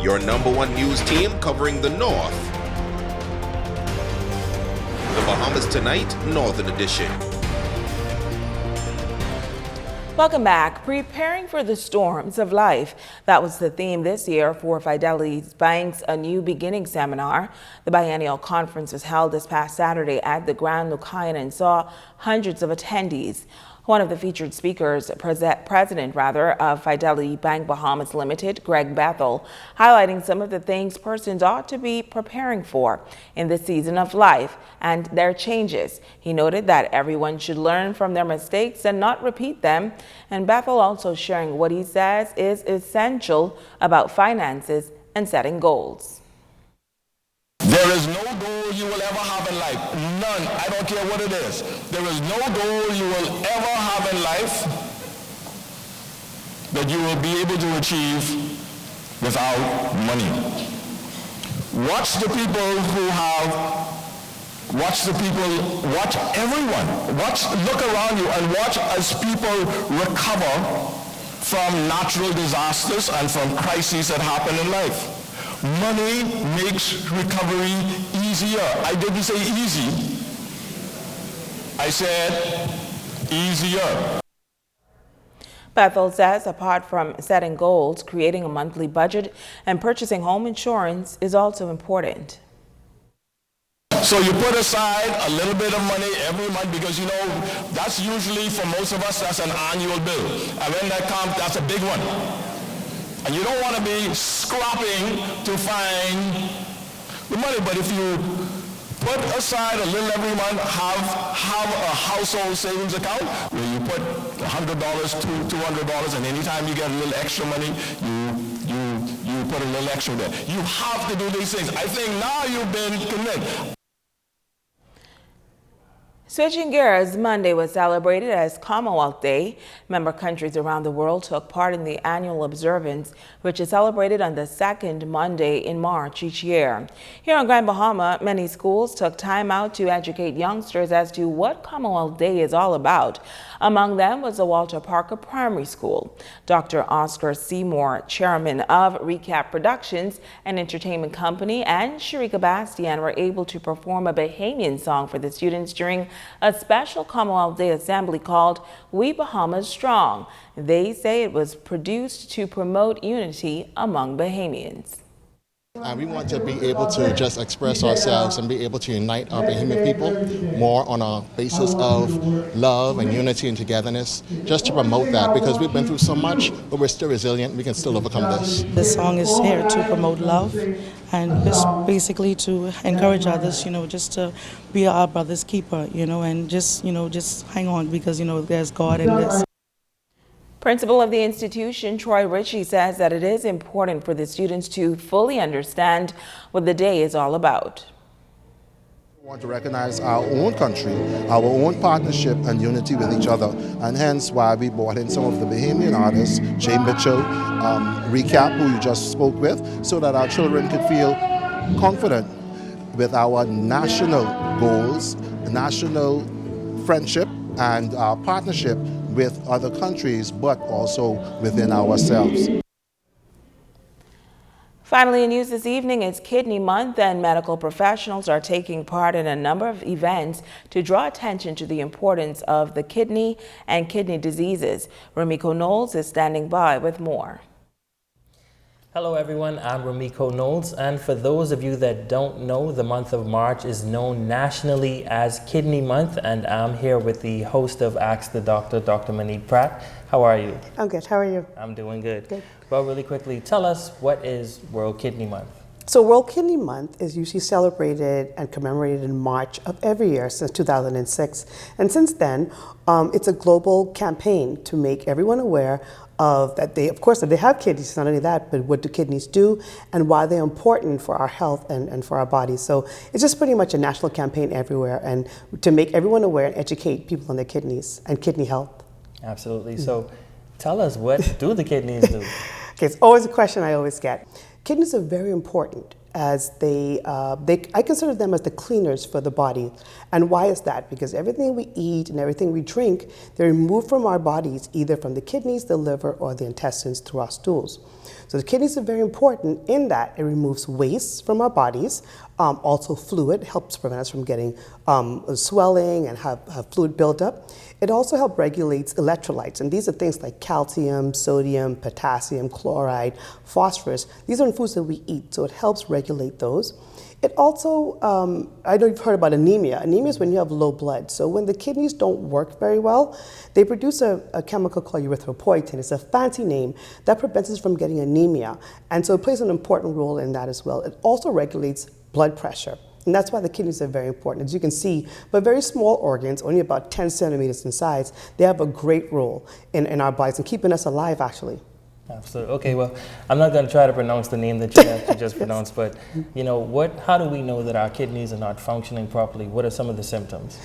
your #1 news team covering the North. The Bahamas Tonight, Northern Edition. Welcome back. Preparing for the storms of life. That was the theme this year for Fidelity Bank's A New Beginning seminar. The biennial conference was held this past Saturday at the Grand Lucayan and saw hundreds of attendees. One of the featured speakers, president of Fidelity Bank Bahamas Limited, Greg Bethel, highlighting some of the things persons ought to be preparing for in this season of life and their changes. He noted that everyone should learn from their mistakes and not repeat them. And Bethel also sharing what he says is essential about finances and setting goals. There is no goal you will ever have in life. None. I don't care what it is. There is no goal you will ever have in life that you will be able to achieve without money. Watch the people who have, watch everyone. Look around you and watch as people recover from natural disasters and from crises that happen in life. Money makes recovery easier. I didn't say easy. I said easier. Bethel says apart from setting goals, creating a monthly budget and purchasing home insurance is also important. So you put aside a little bit of money every month because, you know, that's usually for most of us, that's an annual bill. And when that comes, that's a big one. And you don't want to be scrapping to find the money, but if you put aside a little every month, have a household savings account where you put $100, $200, and anytime you get a little extra money, you put a little extra there. You have to do these things. I think now you've been convinced. Switching gears, Monday was celebrated as Commonwealth Day. Member countries around the world took part in the annual observance, which is celebrated on the second Monday in March each year. Here on Grand Bahama, many schools took time out to educate youngsters as to what Commonwealth Day is all about. Among them was the Walter Parker Primary School. Dr. Oscar Seymour, chairman of Recap Productions, an entertainment company, and Sharika Bastian were able to perform a Bahamian song for the students during a special Commonwealth Day assembly called We Bahamas Strong. They say it was produced to promote unity among Bahamians. We want to be able to just express ourselves and be able to unite our Bahamian people more on a basis of love and unity and togetherness, just to promote that, because we've been through so much, but we're still resilient. We can still overcome this. This song is here to promote love and just basically to encourage others, just to be our brother's keeper, and just hang on because, there's God in this. Principal of the institution, Troy Ritchie, says that it is important for the students to fully understand what the day is all about. We want to recognize our own country, our own partnership and unity with each other, and hence why we brought in some of the Bahamian artists, Jay Mitchell, Recap, who you just spoke with, so that our children could feel confident with our national goals, national friendship, and our partnership with other countries, but also within ourselves. Finally, in news this evening, it's Kidney Month, and medical professionals are taking part in a number of events to draw attention to the importance of the kidney and kidney diseases. Ramiko Knowles is standing by with more. Hello everyone, I'm Ramiko Knowles, and for those of you that don't know, the month of March is known nationally as Kidney Month, and I'm here with the host of Ask the Doctor, Dr. Monique Pratt. How are you? I'm good. How are you? I'm doing good. Good. Well, really quickly, tell us, what is World Kidney Month? So World Kidney Month is usually celebrated and commemorated in March of every year since 2006. And since then, it's a global campaign to make everyone aware of that they have kidneys, not only that, but what do kidneys do and why they're important for our health and for our bodies. So it's just pretty much a national campaign everywhere, and to make everyone aware and educate people on their kidneys and kidney health. Absolutely. So tell us, what do the kidneys do? Okay, it's always a question I always get. Kidneys are very important as I consider them as the cleaners for the body. And why is that? Because everything we eat and everything we drink, they're removed from our bodies, either from the kidneys, the liver, or the intestines through our stools. So the kidneys are very important in that it removes waste from our bodies, also fluid, helps prevent us from getting swelling and have fluid buildup. It also helps regulate electrolytes, and these are things like calcium, sodium, potassium, chloride, phosphorus. These are foods that we eat, so it helps regulate those. It also, I know you've heard about anemia. Anemia is when you have low blood. So when the kidneys don't work very well, they produce a chemical called erythropoietin. It's a fancy name that prevents us from getting anemia. And so it plays an important role in that as well. It also regulates blood pressure. And that's why the kidneys are very important. As you can see, but very small organs, only about 10 centimeters in size, they have a great role in our bodies and keeping us alive, actually. Absolutely. Okay, well, I'm not going to try to pronounce the name that you have to just pronounce, but how do we know that our kidneys are not functioning properly? What are some of the symptoms?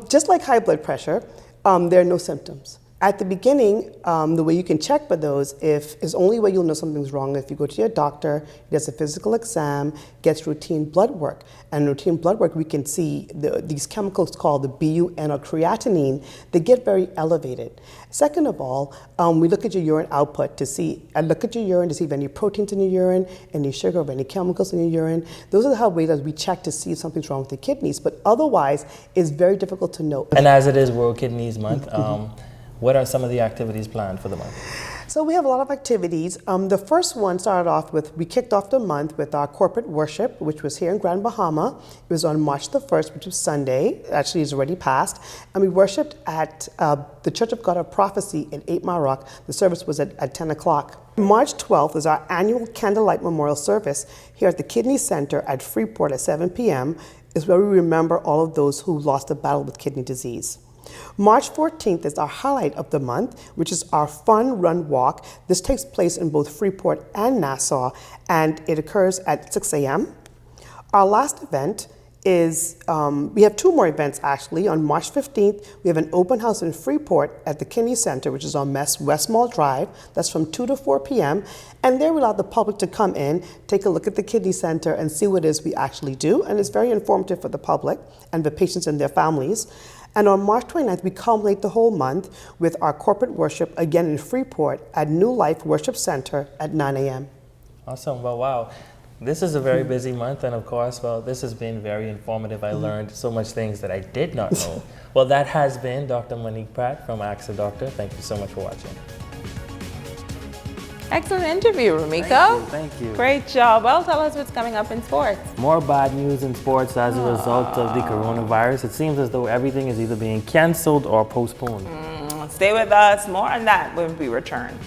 Just like high blood pressure, there are no symptoms. At the beginning, the way you can check for those is only way you'll know something's wrong if you go to your doctor, he does a physical exam, gets routine blood work. And routine blood work, we can see these chemicals called the BUN or creatinine, they get very elevated. Second of all, we look at your urine output to see, I look at your urine to see if any proteins in your urine, any sugar, or any chemicals in your urine. Those are the ways that we check to see if something's wrong with the kidneys, but otherwise, it's very difficult to know. And as it is World Kidneys Month, what are some of the activities planned for the month? So we have a lot of activities. The first one started off with, we kicked off the month with our corporate worship, which was here in Grand Bahama. It was on March the 1st, which was Sunday. Actually, it's already passed. And we worshiped at the Church of God of Prophecy in 8 Mile Rock. The service was at 10 o'clock. March 12th is our annual Candlelight Memorial Service here at the Kidney Center at Freeport at 7 p.m. is where we remember all of those who lost the battle with kidney disease. March 14th is our highlight of the month, which is our Fun Run Walk. This takes place in both Freeport and Nassau, and it occurs at 6 a.m. Our last event is, we have two more events actually. On March 15th, we have an open house in Freeport at the Kidney Center, which is on West Mall Drive. That's from 2 to 4 p.m. And there we allow the public to come in, take a look at the Kidney Center and see what it is we actually do. And it's very informative for the public and the patients and their families. And on March 29th, we culminate the whole month with our corporate worship again in Freeport at New Life Worship Center at 9 a.m. Awesome. Well, wow. This is a very busy month, and of course, well, this has been very informative. I learned so much things that I did not know. Well, that has been Dr. Monique Pratt from Ask the Doctor. Thank you so much for watching. Excellent interview, Rumiko. Thank you. Great job. Well, tell us what's coming up in sports. More bad news in sports as a result of the coronavirus. It seems as though everything is either being canceled or postponed. Stay with us. More on that when we return.